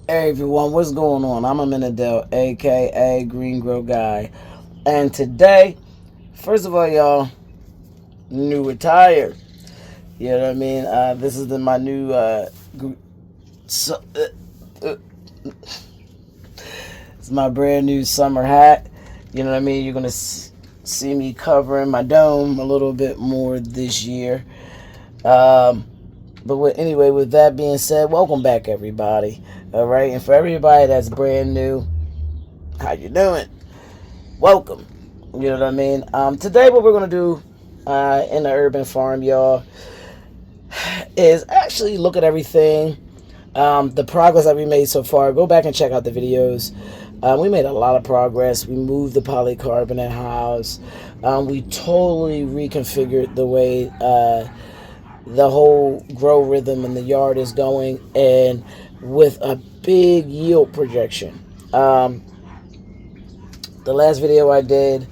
Hey everyone, what's going on? I'm Amenadel, aka Green Grow Guy. And today, first of all, y'all, new attire. You know what I mean? This is my new so, it's my brand new summer hat. You know what I mean? You're gonna see me covering my dome a little bit more this year. Um, anyway, with that being said, welcome back, everybody. All right, and for everybody that's brand new, how you doing? Welcome. You know what I mean? Today, what we're gonna do in the urban farm, y'all, is actually look at everything. The progress that we made so far. Go back and check out the videos. We made a lot of progress. We moved the polycarbonate house. We totally reconfigured the way the whole grow rhythm in the yard is going, and with a big yield projection. The last video I did,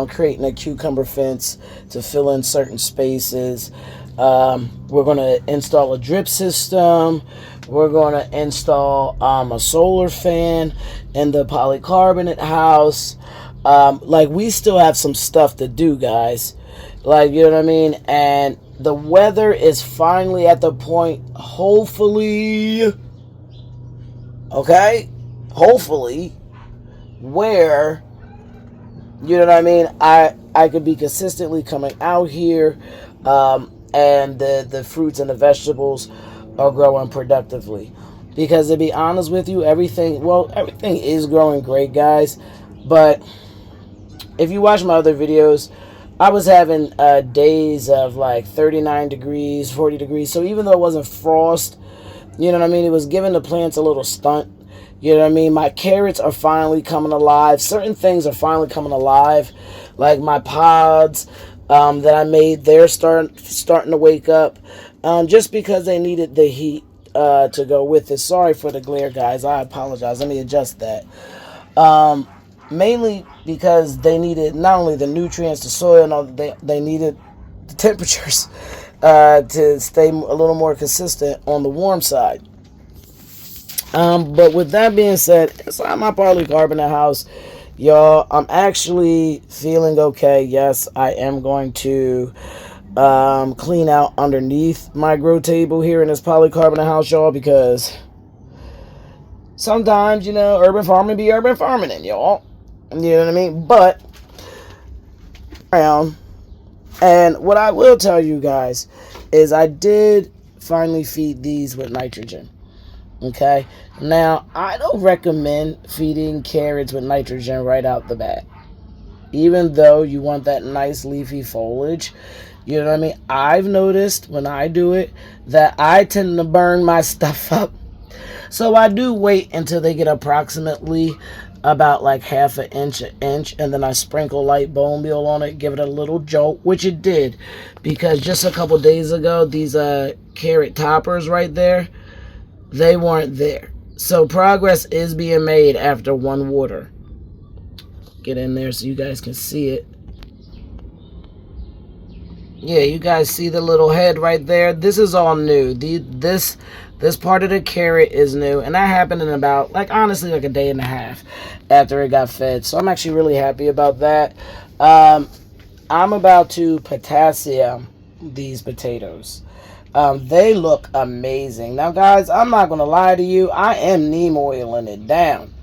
creating a cucumber fence to fill in certain spaces. We're going to install a drip system. We're going to install a solar fan in the polycarbonate house. Like, we still have some stuff to do, guys. Like, you know what I mean? And the weather is finally at the point, hopefully, okay? Hopefully, where, you know what I mean, I could be consistently coming out here, and the fruits and the vegetables are growing productively. Because to be honest with you, everything is growing great, guys. But if you watch my other videos, I was having days of like 39 degrees, 40 degrees. So even though it wasn't frost, you know what I mean, it was giving the plants a little stunt. You know what I mean? My carrots are finally coming alive. Certain things are finally coming alive. Like my pods that I made, they're starting to wake up. Just because they needed the heat to go with it. Sorry for the glare, guys. I apologize. Let me adjust that. Mainly because they needed not only the nutrients, the soil, and all, they needed the temperatures to stay a little more consistent on the warm side. But with that being said, inside my polycarbonate house, y'all, I'm actually feeling okay. Yes, I am going to clean out underneath my grow table here in this polycarbonate house, y'all, because sometimes, you know, urban farming be urban farming, and y'all, you know what I mean? But around, and what I will tell you guys is I did finally feed these with nitrogen. Okay, now I don't recommend feeding carrots with nitrogen right out the bat, even though you want that nice leafy foliage. You know what I mean? I've noticed when I do it that I tend to burn my stuff up, so I do wait until they get approximately about like half an inch, and then I sprinkle light bone meal on it, give it a little jolt, which it did, because just a couple days ago, these carrot toppers right there, they weren't there. So progress is being made after one water. Get in there so you guys can see it. Yeah, you guys see the little head right there? This is all new. This part of the carrot is new, and that happened in about, like, honestly, like a day and a half after it got fed. So I'm actually really happy about that. I'm about to potassium these potatoes. They look amazing. Now, guys, I'm not going to lie to you. I am neem oiling it down.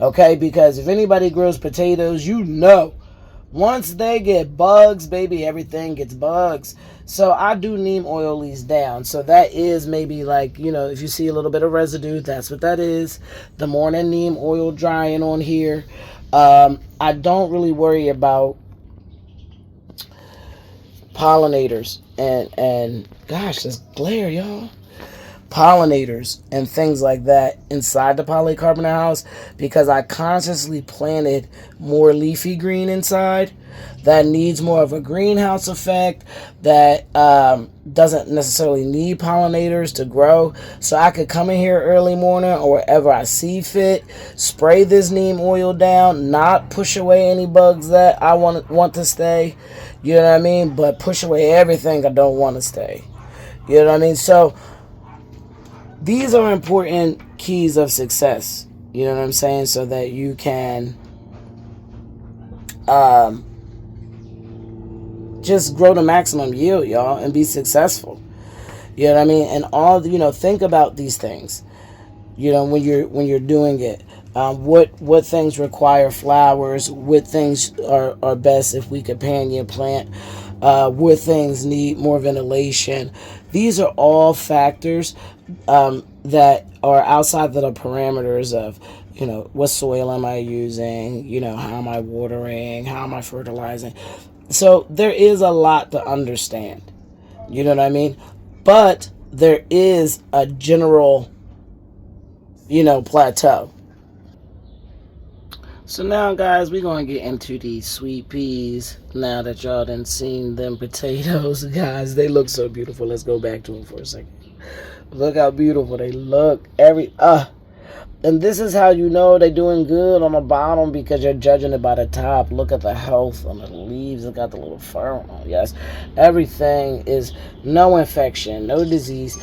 Okay? Because if anybody grows potatoes, you know, once they get bugs, baby, everything gets bugs. So I do neem oil these down. So that is maybe like, you know, if you see a little bit of residue, that's what that is. The morning neem oil drying on here. I don't really worry about pollinators and gosh, this glare, y'all, pollinators and things like that inside the polycarbonate house, because I consciously planted more leafy green inside that needs more of a greenhouse effect, that doesn't necessarily need pollinators to grow. So I could come in here early morning or wherever I see fit, spray this neem oil down, not push away any bugs that I want to stay, you know what I mean, but push away everything I don't want to stay, you know what I mean. So these are important keys of success. You know what I'm saying? So that you can just grow the maximum yield, y'all, and be successful. You know what I mean? And think about these things. When you're doing it, what things require flowers? What things are best if we companion plant? What things need more ventilation? These are all factors that are outside of the parameters of, what soil am I using? How am I watering? How am I fertilizing? So there is a lot to understand. You know what I mean? But there is a general, plateau. So now, guys, we're going to get into these sweet peas. Now that y'all done seen them potatoes, guys, they look so beautiful. Let's go back to them for a second. Look how beautiful they look. And this is how you know they're doing good on the bottom, because you're judging it by the top. Look at the health on the leaves. It got the little fur on. Yes, everything is no infection, no disease.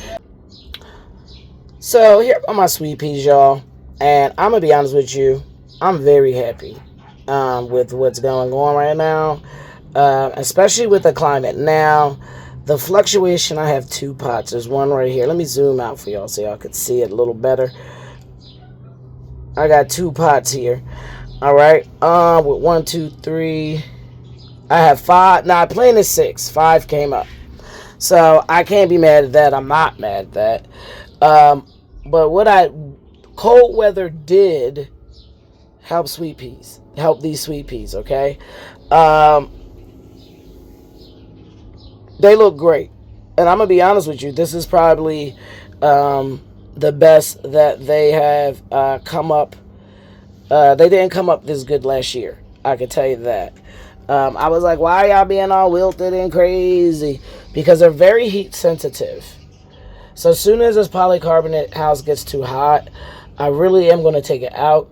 So here are my sweet peas, y'all. And I'm going to be honest with you. I'm very happy with what's going on right now, especially with the climate. Now, the fluctuation, I have 2 pots. There's one right here. Let me zoom out for y'all so y'all could see it a little better. I got 2 pots here. All right. With 1, 2, 3. I have 5. Now, I planted 6. 5 came up. So, I can't be mad at that. I'm not mad at that. But cold weather did help sweet peas. Help these sweet peas, okay? They look great. And I'm going to be honest with you. This is probably the best that they have come up. They didn't come up this good last year. I can tell you that. I was like, why are y'all being all wilted and crazy? Because they're very heat sensitive. So as soon as this polycarbonate house gets too hot, I really am going to take it out.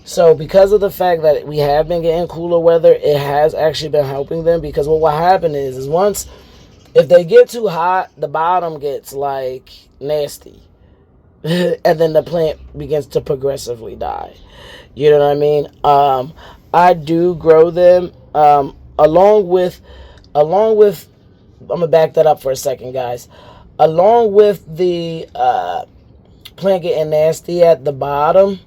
So because of the fact that we have been getting cooler weather, it has actually been helping them. Because what will happen is once, if they get too hot, the bottom gets like nasty. And then the plant begins to progressively die. You know what I mean? I do grow them along with, I'm going to back that up for a second, guys. Along with the plant getting nasty at the bottom,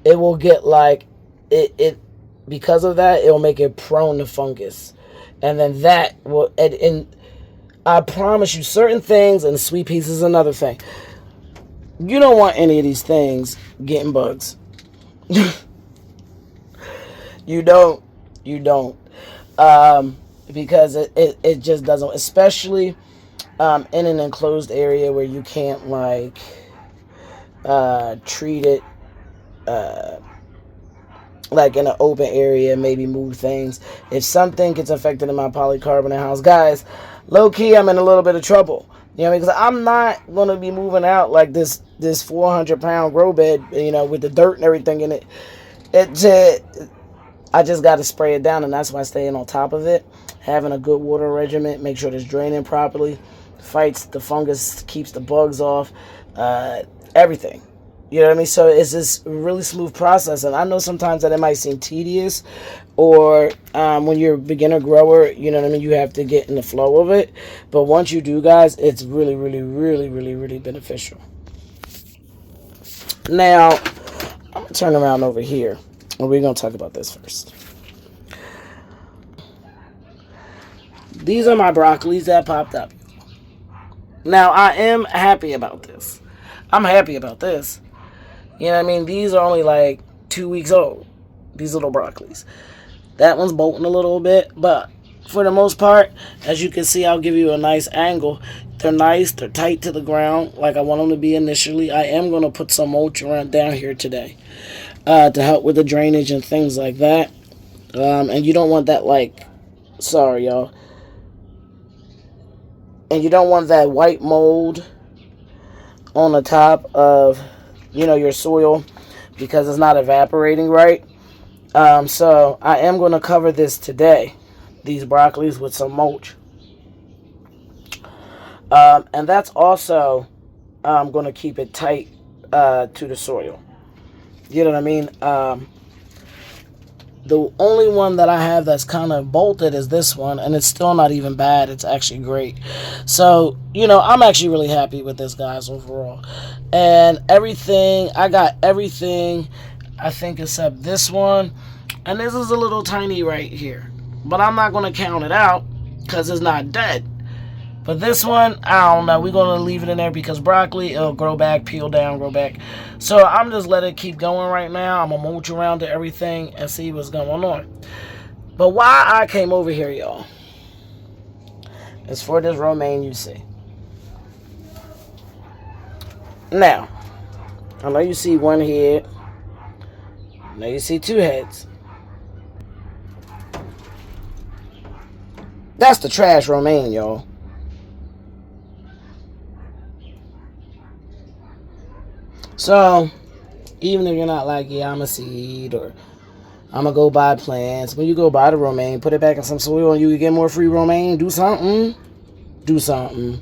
it will get like, it because of that, it will make it prone to fungus. And then that will, and I promise you, certain things, and sweet peas is another thing, you don't want any of these things getting bugs. You don't. Because it just doesn't, especially in an enclosed area where you can't like treat it like in an open area, maybe move things. If something gets affected in my polycarbonate house, guys, low key, I'm in a little bit of trouble. You know what I mean? Because I'm not going to be moving out like this 400-pound grow bed, with the dirt and everything in it. I just got to spray it down, and that's why I'm staying on top of it. Having a good water regimen, make sure it's draining properly, fights the fungus, keeps the bugs off, everything. You know what I mean? So it's this really smooth process. And I know sometimes that it might seem tedious, or when you're a beginner grower, you know what I mean, you have to get in the flow of it. But once you do, guys, it's really, really, really, really, really beneficial. Now, I'm going to turn around over here, and we're going to talk about this first. These are my broccolis that popped up. Now, I am happy about this. I'm happy about this. You know what I mean? These are only like 2 weeks old. These little broccolis. That one's bolting a little bit. But for the most part, as you can see, I'll give you a nice angle. They're nice. They're tight to the ground like I want them to be initially. I am going to put some mulch around down here today to help with the drainage and things like that. And you don't want that like... Sorry, y'all. And you don't want that white mold on the top of, your soil, because it's not evaporating right. So I am going to cover this today, these broccolis, with some mulch. And that's also going to keep it tight to the soil. You know what I mean? The only one that I have that's kind of bolted is this one, and it's still not even bad. It's actually great. So, you know, I'm actually really happy with this, guys, overall. And everything, I got everything, I think, except this one. And this is a little tiny right here. But I'm not going to count it out because it's not dead. But this one, I don't know. We're going to leave it in there because broccoli, it'll grow back, peel down, grow back. So I'm just letting it keep going right now. I'm going to mulch around to everything and see what's going on. But why I came over here, y'all, is for this romaine you see. Now, I know you see one head. I know you see two heads. That's the trash romaine, y'all. So, even if you're not like, yeah, I'm a seed, or I'm going to go buy plants, when you go buy the romaine, put it back in some soil and you get more free romaine, do something. Do something.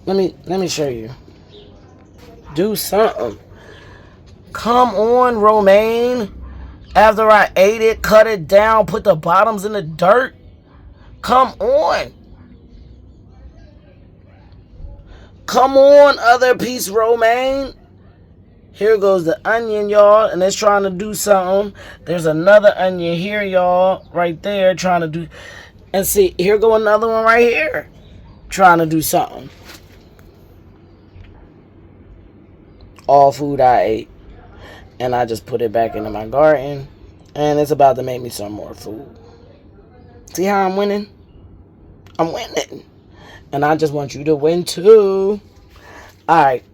Let me show you. Do something. Come on, romaine. After I ate it, cut it down, put the bottoms in the dirt. Come on. Come on, other piece romaine. Here goes the onion, y'all, and it's trying to do something. There's another onion here, y'all, right there, trying to do. And see, here go another one right here, trying to do something. All food I ate, and I just put it back into my garden, and it's about to make me some more food. See how I'm winning? I'm winning. And I just want you to win too. Alright.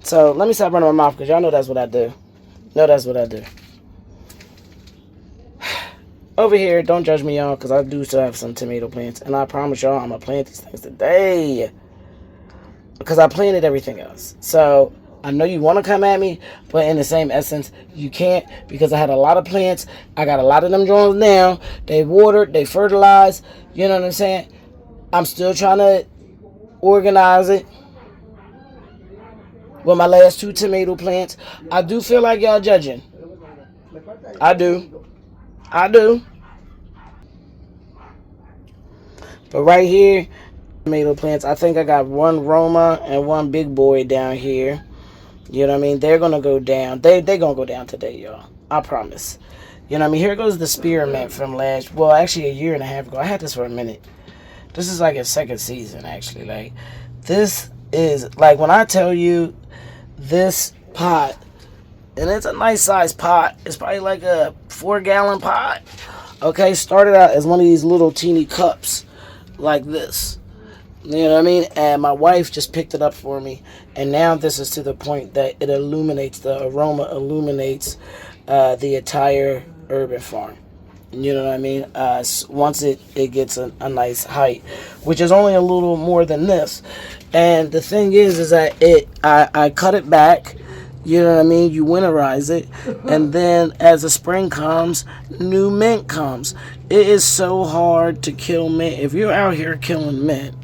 So let me stop running my mouth because y'all know that's what I do. That's what I do. Over here, don't judge me, y'all, because I do still have some tomato plants. And I promise y'all I'm going to plant these things today. Because I planted everything else. So I know you want to come at me, but in the same essence, you can't, because I had a lot of plants. I got a lot of them drawings now. They watered, they fertilized. You know what I'm saying? I'm still trying to organize it with my last two tomato plants. I do feel like y'all judging. I do. But right here, tomato plants, I think I got one Roma and one big boy down here. You know what I mean? They're going to go down. They going to go down today, y'all. I promise. You know what I mean? Here goes the spearmint from actually a year and a half ago. I had this for a minute. This is like a second season, actually. Like, this is, like, when I tell you this pot, and it's a nice size pot. It's probably like a 4-gallon pot. Okay, started out as one of these little teeny cups like this. You know what I mean? And my wife just picked it up for me. And now this is to the point that it illuminates, the aroma illuminates the entire urban farm. You know what I mean? Once it gets a nice height, which is only a little more than this. And the thing is that I cut it back. You know what I mean? You winterize it. And then as the spring comes, new mint comes. It is so hard to kill mint. If you're out here killing mint,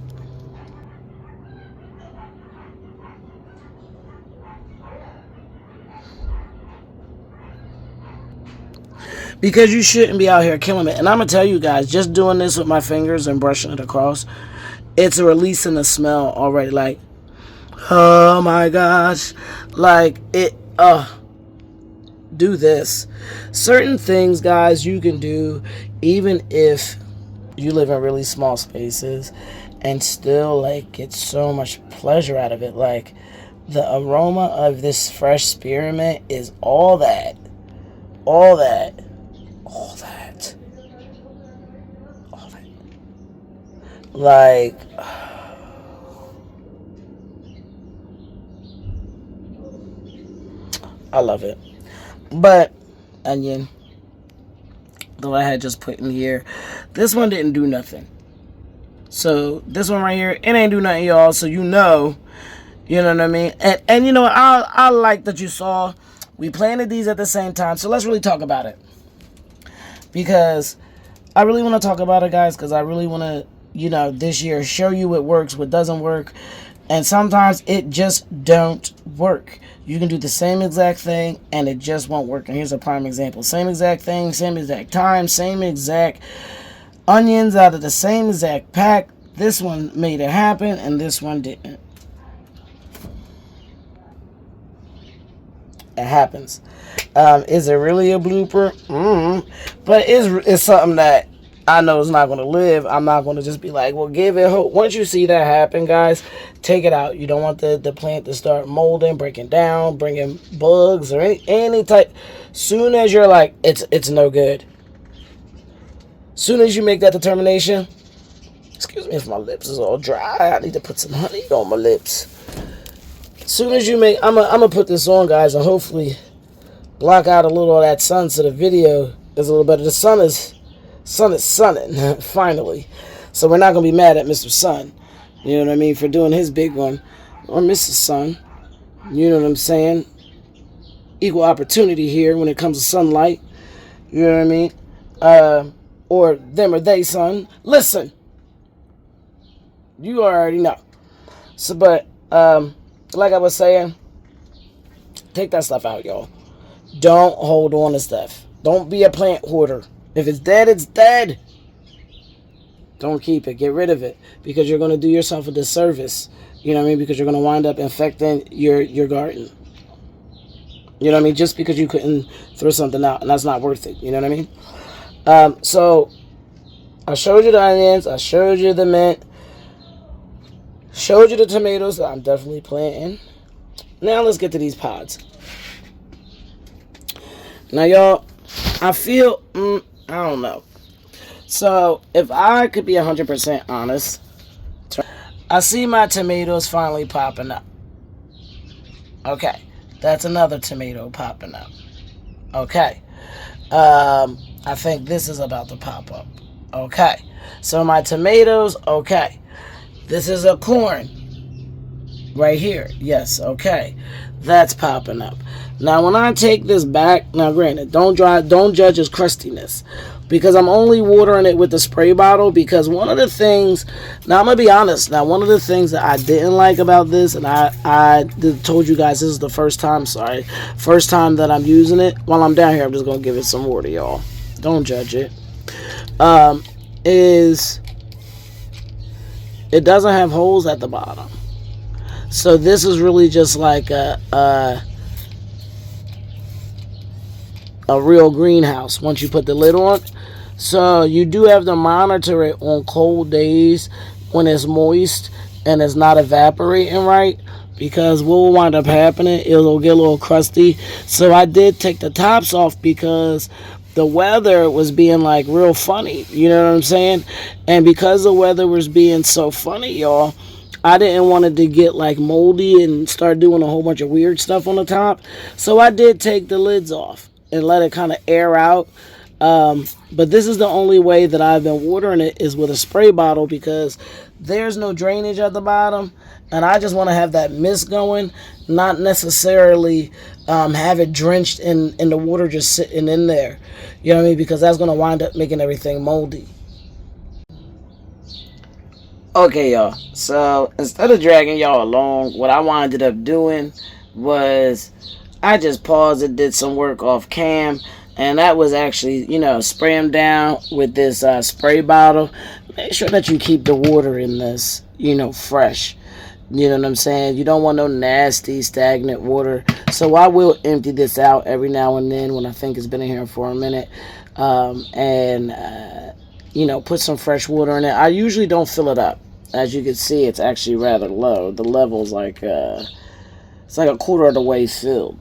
because you shouldn't be out here killing it. And I'm going to tell you guys, just doing this with my fingers and brushing it across, it's releasing the smell already. Like, oh my gosh. Like, do this. Certain things, guys, you can do even if you live in really small spaces and still, like, get so much pleasure out of it. Like, the aroma of this fresh spearmint is all that. Like, I love it. But onion that I had just put in here, this one didn't do nothing. So this one right here, it ain't do nothing, y'all. So you know what I mean. And you know, I like that you saw we planted these at the same time. So let's really talk about it, because I really want to talk about it, guys, because I really want to, you know, this year show you what works, what doesn't work, And sometimes it just don't work. You can do the same exact thing and it just won't work. And here's a prime example. Same exact thing, same exact time, same exact onions out of the same exact pack. This one made it happen and this one didn't. It happens. Is it really a blooper? But it's something that I know is not going to live. I'm not going to just be like, well, give it hope. Once you see that happen, guys, take it out. You don't want the plant to start molding, breaking down, bringing bugs or any type. Soon as you're like, it's no good. Soon as you make that determination, excuse me if my lips is all dry. I need to put some honey on my lips. Soon as you make, I'm gonna put this on, guys, and hopefully block out a little of that sun so the video is a little better. The sun is sunning finally, so we're not gonna be mad at Mr. Sun, you know what I mean, for doing his big one, or Mrs. Sun, you know what I'm saying. Equal opportunity here when it comes to sunlight, you know what I mean, or them or they, son. Listen, you already know. So, but like I was saying, take that stuff out, y'all. Don't hold on to stuff. Don't be a plant hoarder. If it's dead, it's dead. Don't keep it. Get rid of it. Because you're going to do yourself a disservice. You know what I mean? Because you're going to wind up infecting your garden. You know what I mean? Just because you couldn't throw something out. And that's not worth it. You know what I mean? So, I showed you the onions. I showed you the mint. Showed you the tomatoes that I'm definitely planting. Now let's get to these pods. Now, y'all, I feel, I don't know. So, if I could be 100% honest, I see my tomatoes finally popping up. Okay, that's another tomato popping up. Okay, I think this is about to pop up. Okay, so my tomatoes, okay. This is a corn right here. Yes, okay. That's popping up. Now, when I take this back, now granted, don't judge its crustiness, because I'm only watering it with the spray bottle. Because one of the things, now I'm gonna be honest. Now, one of the things that I didn't like about this, and I told you guys this is the first time that I'm using it. While I'm down here, I'm just gonna give it some water, y'all. Don't judge it. Is it doesn't have holes at the bottom. So this is really just like a real greenhouse once you put the lid on. So you do have to monitor it on cold days when it's moist and it's not evaporating right, because what will wind up happening, it'll get a little crusty. So I did take the tops off because the weather was being like real funny, you know what I'm saying? And because the weather was being so funny, y'all, I didn't want it to get like moldy and start doing a whole bunch of weird stuff on the top. So I did take the lids off and let it kind of air out. But this is the only way that I've been watering it, is with a spray bottle, because there's no drainage at the bottom, and I just want to have that mist going, not necessarily have it drenched in the water just sitting in there. You know what I mean? Because that's going to wind up making everything moldy. Okay, y'all. So instead of dragging y'all along, what I winded up doing was I just paused and did some work off cam. And that was actually, spray them down with this spray bottle. Make sure that you keep the water in this, fresh. You know what I'm saying? You don't want no nasty, stagnant water. So I will empty this out every now and then when I think it's been in here for a minute. Put some fresh water in it. I usually don't fill it up. As you can see, it's actually rather low. The level's like, it's like a quarter of the way filled.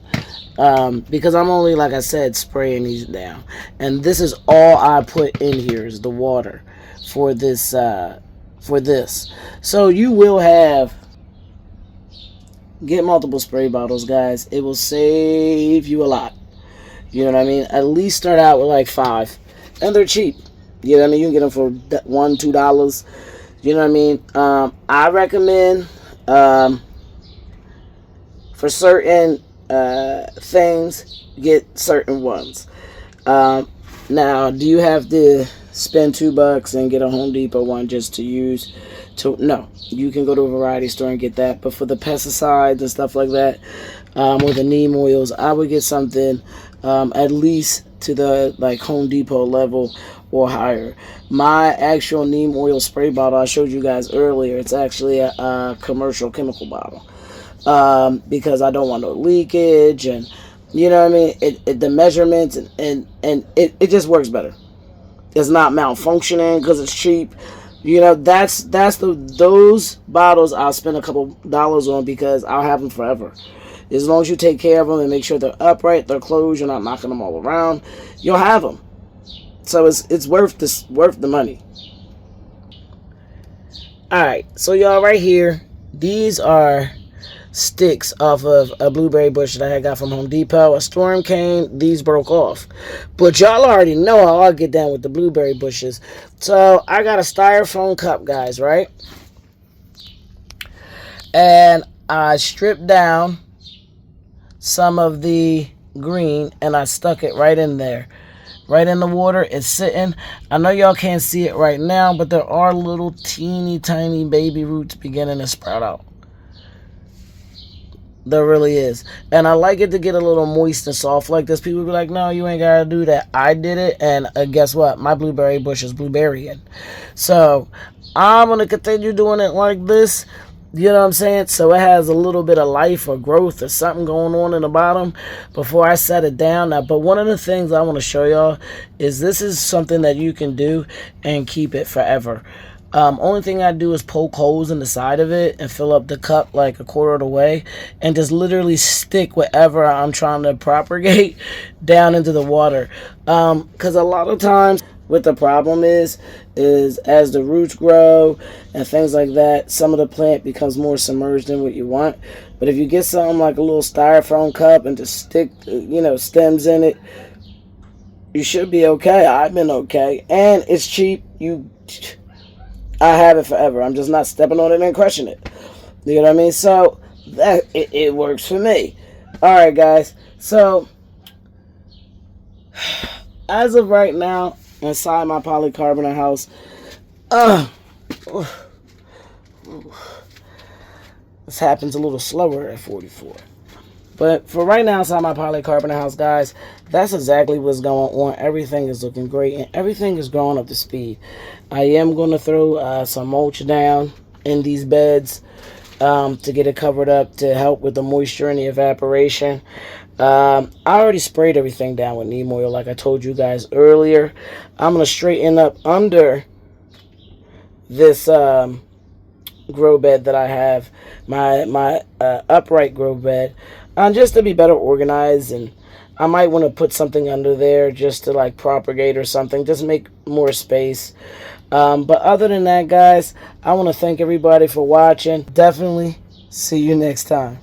Because I'm only, like I said, spraying these down. And this is all I put in here is the water for this, So you will get multiple spray bottles, guys. It will save you a lot. You know what I mean? At least start out with like 5. And they're cheap. You know what I mean? You can get them for $1, $2. You know what I mean? I recommend, for certain things, get certain ones. Now, do you have to spend $2 and get a Home Depot one just to use? No, you can go to a variety store and get that. But for the pesticides and stuff like that, or the neem oils, I would get something at least to the like Home Depot level or higher. My actual neem oil spray bottle I showed you guys earlier, it's actually a commercial chemical bottle, because I don't want no leakage, and you know what I mean. The measurements and it just works better. It's not malfunctioning because it's cheap. You know, those bottles I'll spend a couple dollars on because I'll have them forever. As long as you take care of them and make sure they're upright, they're closed, you're not knocking them all around, you'll have them. So it's worth the money. All right, so y'all right here, these are sticks off of a blueberry bush that I got from Home Depot. A storm came, these broke off. But y'all already know how I get down with the blueberry bushes. So I got a styrofoam cup, guys, right? And I stripped down some of the green and I stuck it right in there. Right in the water, it's sitting. I know y'all can't see it right now, but there are little teeny tiny baby roots beginning to sprout out. There really is. And I like it to get a little moist and soft like this. People be like, no, you ain't gotta do that. I did it, and guess what? My blueberry bush is blueberrying. So I'm gonna continue doing it like this. You know what I'm saying? So it has a little bit of life or growth or something going on in the bottom before I set it down. Now, but one of the things I want to show y'all is this is something that you can do and keep it forever. Only thing I do is poke holes in the side of it and fill up the cup like a quarter of the way and just literally stick whatever I'm trying to propagate down into the water. Because a lot of times what the problem is as the roots grow and things like that, some of the plant becomes more submerged in what you want. But if you get something like a little styrofoam cup and just stick, stems in it, you should be okay. I've been okay. And it's cheap. I have it forever. I'm just not stepping on it and crushing it. You know what I mean? So that it works for me. Alright, guys. So as of right now, inside my polycarbonate house, this happens a little slower at 44. But for right now, inside my polycarbonate house, guys, that's exactly what's going on. Everything is looking great, and everything is growing up to speed. I am going to throw some mulch down in these beds to get it covered up to help with the moisture and the evaporation. I already sprayed everything down with neem oil, like I told you guys earlier. I'm going to straighten up under this grow bed that I have, my upright grow bed, just to be better organized, and I might want to put something under there just to like propagate or something, just make more space. But other than that, guys, I want to thank everybody for watching. Definitely see you next time.